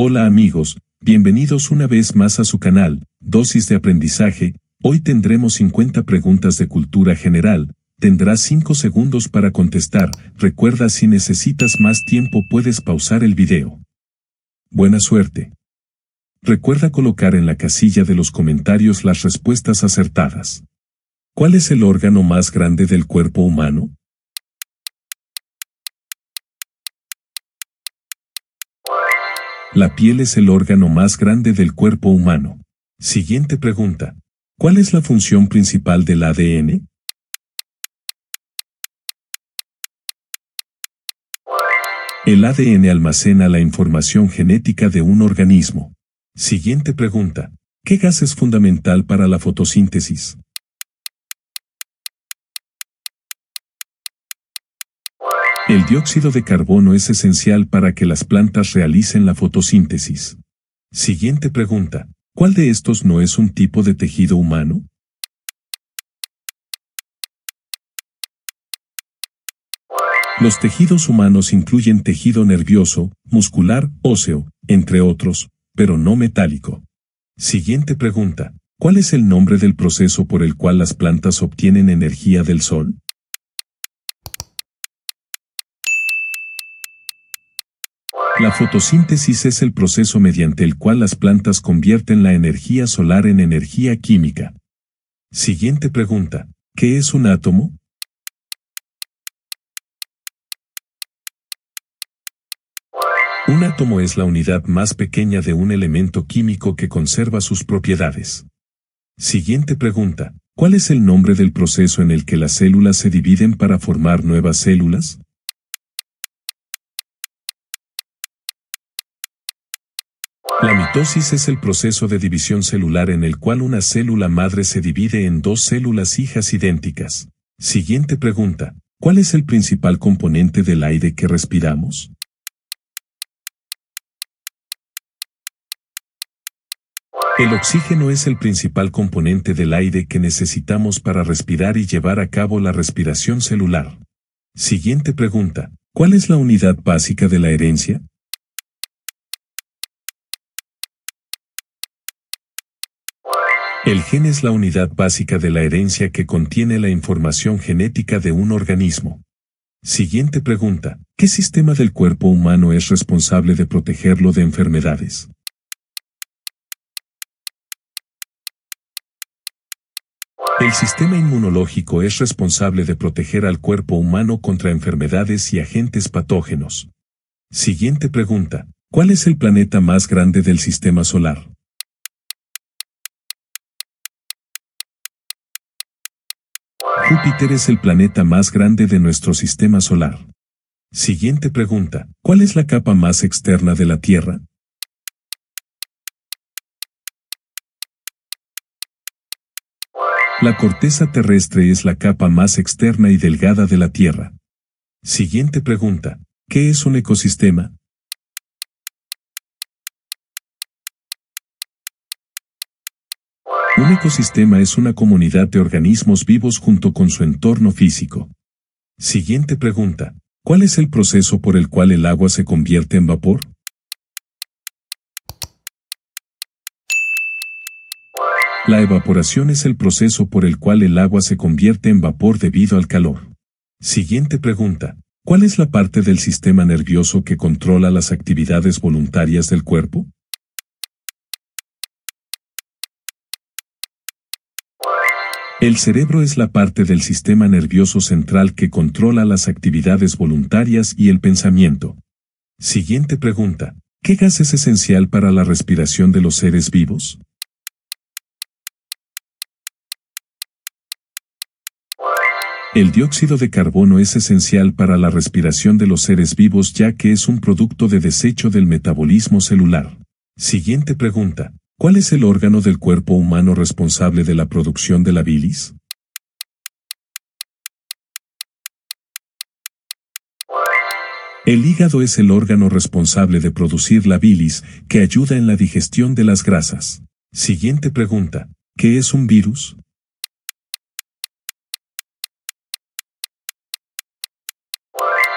Hola amigos, bienvenidos una vez más a su canal, Dosis de Aprendizaje. Hoy tendremos 50 preguntas de cultura general. Tendrás 5 segundos para contestar. Recuerda, si necesitas más tiempo puedes pausar el video. Buena suerte. Recuerda colocar en la casilla de los comentarios las respuestas acertadas. ¿Cuál es el órgano más grande del cuerpo humano? La piel es el órgano más grande del cuerpo humano. Siguiente pregunta. ¿Cuál es la función principal del ADN? El ADN almacena la información genética de un organismo. Siguiente pregunta. ¿Qué gas es fundamental para la fotosíntesis? El dióxido de carbono es esencial para que las plantas realicen la fotosíntesis. Siguiente pregunta. ¿Cuál de estos no es un tipo de tejido humano? Los tejidos humanos incluyen tejido nervioso, muscular, óseo, entre otros, pero no metálico. Siguiente pregunta. ¿Cuál es el nombre del proceso por el cual las plantas obtienen energía del sol? La fotosíntesis es el proceso mediante el cual las plantas convierten la energía solar en energía química. Siguiente pregunta. ¿Qué es un átomo? Un átomo es la unidad más pequeña de un elemento químico que conserva sus propiedades. Siguiente pregunta. ¿Cuál es el nombre del proceso en el que las células se dividen para formar nuevas células? La mitosis es el proceso de división celular en el cual una célula madre se divide en dos células hijas idénticas. Siguiente pregunta. ¿Cuál es el principal componente del aire que respiramos? El oxígeno es el principal componente del aire que necesitamos para respirar y llevar a cabo la respiración celular. Siguiente pregunta. ¿Cuál es la unidad básica de la herencia? El gen es la unidad básica de la herencia que contiene la información genética de un organismo. Siguiente pregunta. ¿Qué sistema del cuerpo humano es responsable de protegerlo de enfermedades? El sistema inmunológico es responsable de proteger al cuerpo humano contra enfermedades y agentes patógenos. Siguiente pregunta. ¿Cuál es el planeta más grande del sistema solar? Júpiter es el planeta más grande de nuestro sistema solar. Siguiente pregunta. ¿Cuál es la capa más externa de la Tierra? La corteza terrestre es la capa más externa y delgada de la Tierra. Siguiente pregunta. ¿Qué es un ecosistema? Un ecosistema es una comunidad de organismos vivos junto con su entorno físico. Siguiente pregunta. ¿Cuál es el proceso por el cual el agua se convierte en vapor? La evaporación es el proceso por el cual el agua se convierte en vapor debido al calor. Siguiente pregunta. ¿Cuál es la parte del sistema nervioso que controla las actividades voluntarias del cuerpo? El cerebro es la parte del sistema nervioso central que controla las actividades voluntarias y el pensamiento. Siguiente pregunta. ¿Qué gas es esencial para la respiración de los seres vivos? El dióxido de carbono es esencial para la respiración de los seres vivos ya que es un producto de desecho del metabolismo celular. Siguiente pregunta. ¿Cuál es el órgano del cuerpo humano responsable de la producción de la bilis? El hígado es el órgano responsable de producir la bilis, que ayuda en la digestión de las grasas. Siguiente pregunta. ¿Qué es un virus?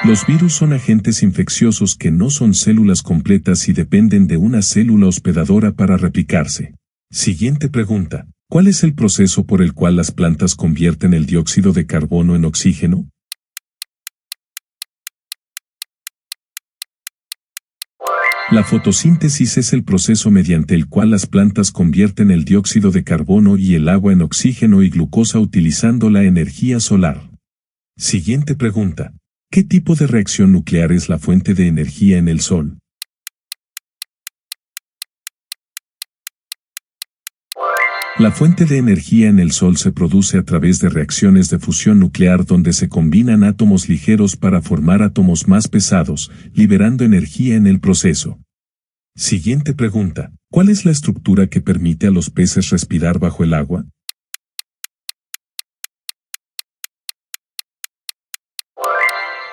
Los virus son agentes infecciosos que no son células completas y dependen de una célula hospedadora para replicarse. Siguiente pregunta. ¿Cuál es el proceso por el cual las plantas convierten el dióxido de carbono en oxígeno? La fotosíntesis es el proceso mediante el cual las plantas convierten el dióxido de carbono y el agua en oxígeno y glucosa utilizando la energía solar. Siguiente pregunta. ¿Qué tipo de reacción nuclear es la fuente de energía en el Sol? La fuente de energía en el Sol se produce a través de reacciones de fusión nuclear donde se combinan átomos ligeros para formar átomos más pesados, liberando energía en el proceso. Siguiente pregunta. ¿Cuál es la estructura que permite a los peces respirar bajo el agua?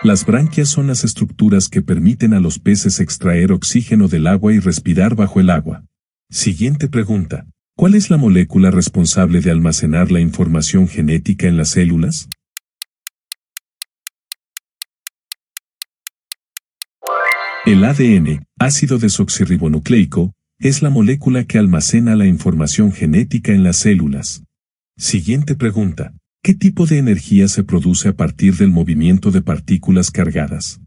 Las branquias son las estructuras que permiten a los peces extraer oxígeno del agua y respirar bajo el agua. Siguiente pregunta. ¿Cuál es la molécula responsable de almacenar la información genética en las células? El ADN, ácido desoxirribonucleico, es la molécula que almacena la información genética en las células. Siguiente pregunta. ¿Qué tipo de energía se produce a partir del movimiento de partículas cargadas?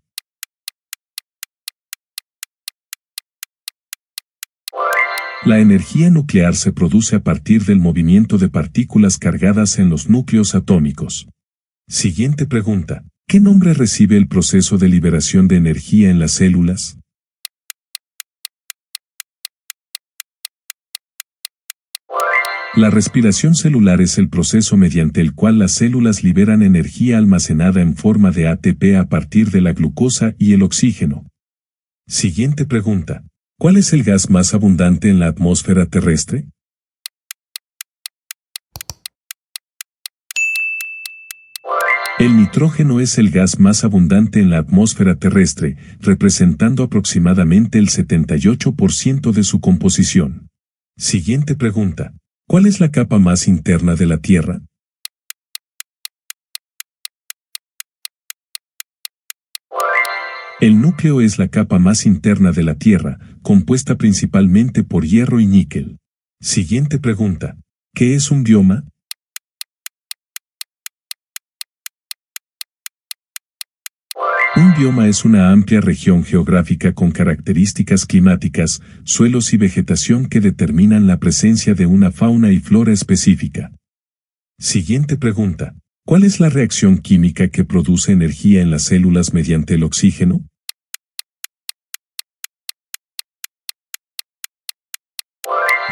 La energía nuclear se produce a partir del movimiento de partículas cargadas en los núcleos atómicos. Siguiente pregunta. ¿Qué nombre recibe el proceso de liberación de energía en las células? La respiración celular es el proceso mediante el cual las células liberan energía almacenada en forma de ATP a partir de la glucosa y el oxígeno. Siguiente pregunta. ¿Cuál es el gas más abundante en la atmósfera terrestre? El nitrógeno es el gas más abundante en la atmósfera terrestre, representando aproximadamente el 78% de su composición. Siguiente pregunta. ¿Cuál es la capa más interna de la Tierra? El núcleo es la capa más interna de la Tierra, compuesta principalmente por hierro y níquel. Siguiente pregunta. ¿Qué es un bioma? Un bioma es una amplia región geográfica con características climáticas, suelos y vegetación que determinan la presencia de una fauna y flora específica. Siguiente pregunta. ¿Cuál es la reacción química que produce energía en las células mediante el oxígeno?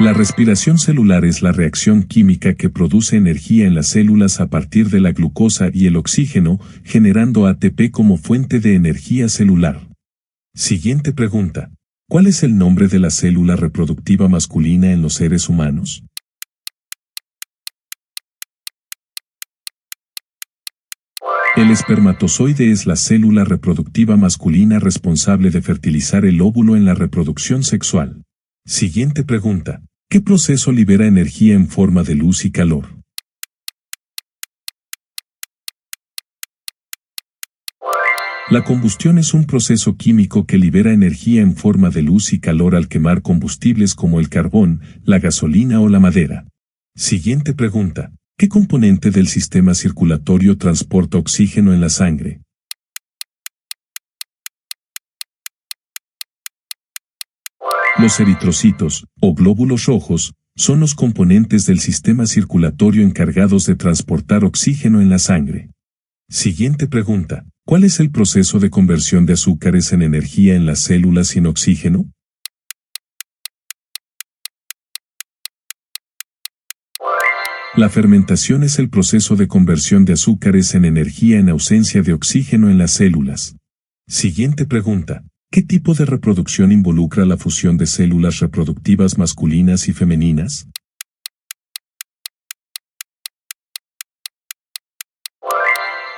La respiración celular es la reacción química que produce energía en las células a partir de la glucosa y el oxígeno, generando ATP como fuente de energía celular. Siguiente pregunta. ¿Cuál es el nombre de la célula reproductiva masculina en los seres humanos? El espermatozoide es la célula reproductiva masculina responsable de fertilizar el óvulo en la reproducción sexual. Siguiente pregunta. ¿Qué proceso libera energía en forma de luz y calor? La combustión es un proceso químico que libera energía en forma de luz y calor al quemar combustibles como el carbón, la gasolina o la madera. Siguiente pregunta. ¿Qué componente del sistema circulatorio transporta oxígeno en la sangre? Los eritrocitos, o glóbulos rojos, son los componentes del sistema circulatorio encargados de transportar oxígeno en la sangre. Siguiente pregunta. ¿Cuál es el proceso de conversión de azúcares en energía en las células sin oxígeno? La fermentación es el proceso de conversión de azúcares en energía en ausencia de oxígeno en las células. Siguiente pregunta. ¿Qué tipo de reproducción involucra la fusión de células reproductivas masculinas y femeninas?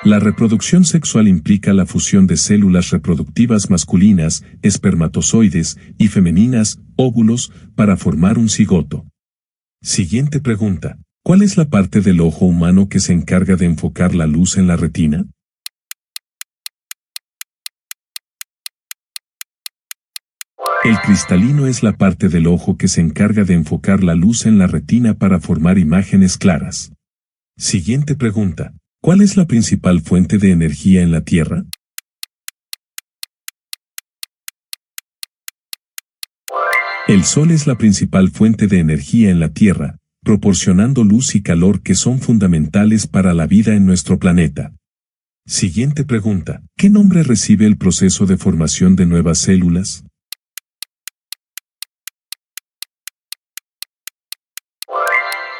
La reproducción sexual implica la fusión de células reproductivas masculinas, espermatozoides, y femeninas, óvulos, para formar un cigoto. Siguiente pregunta. ¿Cuál es la parte del ojo humano que se encarga de enfocar la luz en la retina? El cristalino es la parte del ojo que se encarga de enfocar la luz en la retina para formar imágenes claras. Siguiente pregunta. ¿Cuál es la principal fuente de energía en la Tierra? El Sol es la principal fuente de energía en la Tierra, proporcionando luz y calor que son fundamentales para la vida en nuestro planeta. Siguiente pregunta. ¿Qué nombre recibe el proceso de formación de nuevas células?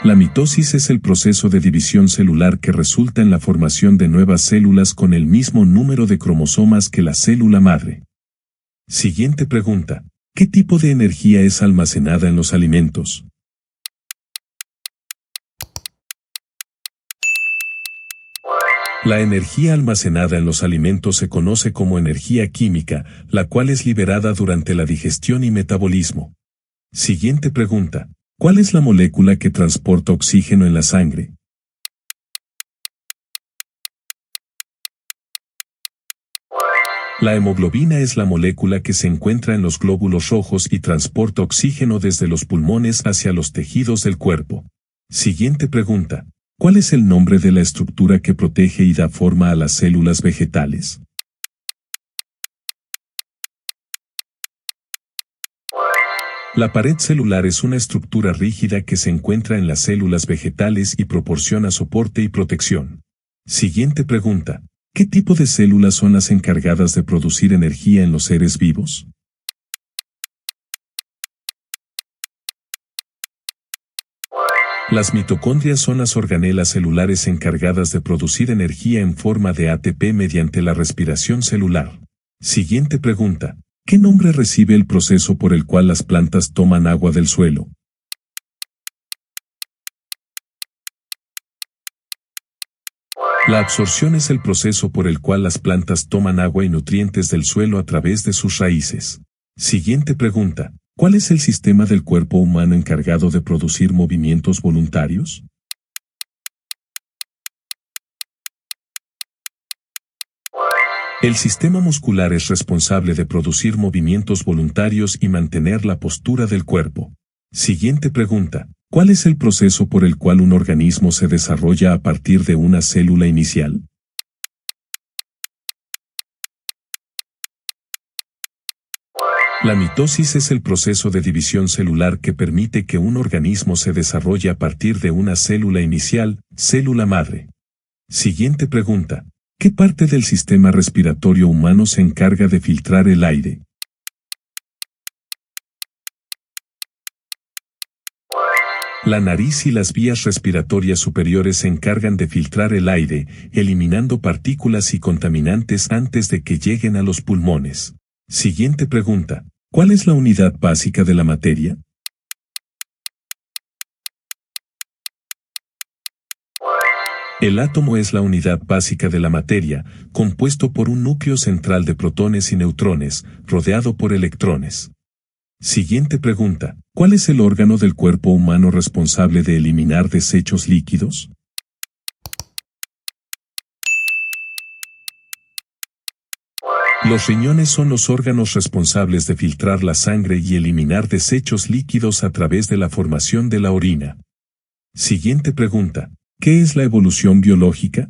La mitosis es el proceso de división celular que resulta en la formación de nuevas células con el mismo número de cromosomas que la célula madre. Siguiente pregunta. ¿Qué tipo de energía es almacenada en los alimentos? La energía almacenada en los alimentos se conoce como energía química, la cual es liberada durante la digestión y metabolismo. Siguiente pregunta. ¿Cuál es la molécula que transporta oxígeno en la sangre? La hemoglobina es la molécula que se encuentra en los glóbulos rojos y transporta oxígeno desde los pulmones hacia los tejidos del cuerpo. Siguiente pregunta. ¿Cuál es el nombre de la estructura que protege y da forma a las células vegetales? La pared celular es una estructura rígida que se encuentra en las células vegetales y proporciona soporte y protección. Siguiente pregunta. ¿Qué tipo de células son las encargadas de producir energía en los seres vivos? Las mitocondrias son las organelas celulares encargadas de producir energía en forma de ATP mediante la respiración celular. Siguiente pregunta. ¿Qué nombre recibe el proceso por el cual las plantas toman agua del suelo? La absorción es el proceso por el cual las plantas toman agua y nutrientes del suelo a través de sus raíces. Siguiente pregunta. ¿Cuál es el sistema del cuerpo humano encargado de producir movimientos voluntarios? El sistema muscular es responsable de producir movimientos voluntarios y mantener la postura del cuerpo. Siguiente pregunta. ¿Cuál es el proceso por el cual un organismo se desarrolla a partir de una célula inicial? La mitosis es el proceso de división celular que permite que un organismo se desarrolle a partir de una célula inicial, célula madre. Siguiente pregunta. ¿Qué parte del sistema respiratorio humano se encarga de filtrar el aire? La nariz y las vías respiratorias superiores se encargan de filtrar el aire, eliminando partículas y contaminantes antes de que lleguen a los pulmones. Siguiente pregunta. ¿Cuál es la unidad básica de la materia? El átomo es la unidad básica de la materia, compuesto por un núcleo central de protones y neutrones, rodeado por electrones. Siguiente pregunta. ¿Cuál es el órgano del cuerpo humano responsable de eliminar desechos líquidos? Los riñones son los órganos responsables de filtrar la sangre y eliminar desechos líquidos a través de la formación de la orina. Siguiente pregunta. ¿Qué es la evolución biológica?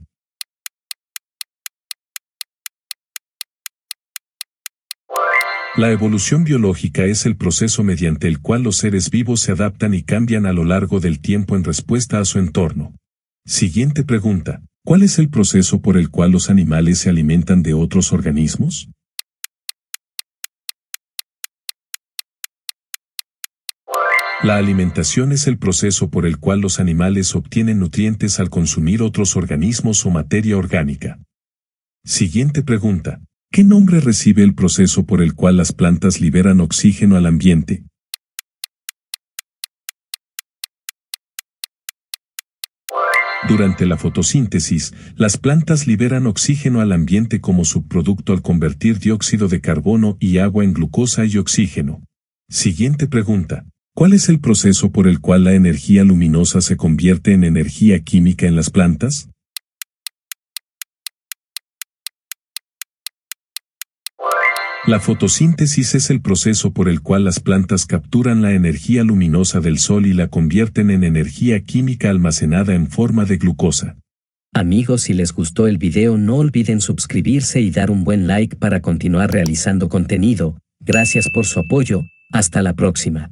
La evolución biológica es el proceso mediante el cual los seres vivos se adaptan y cambian a lo largo del tiempo en respuesta a su entorno. Siguiente pregunta. ¿Cuál es el proceso por el cual los animales se alimentan de otros organismos? La alimentación es el proceso por el cual los animales obtienen nutrientes al consumir otros organismos o materia orgánica. Siguiente pregunta. ¿Qué nombre recibe el proceso por el cual las plantas liberan oxígeno al ambiente? Durante la fotosíntesis, las plantas liberan oxígeno al ambiente como subproducto al convertir dióxido de carbono y agua en glucosa y oxígeno. Siguiente pregunta. ¿Cuál es el proceso por el cual la energía luminosa se convierte en energía química en las plantas? La fotosíntesis es el proceso por el cual las plantas capturan la energía luminosa del sol y la convierten en energía química almacenada en forma de glucosa. Amigos, si les gustó el video no olviden suscribirse y dar un buen like para continuar realizando contenido. Gracias por su apoyo, hasta la próxima.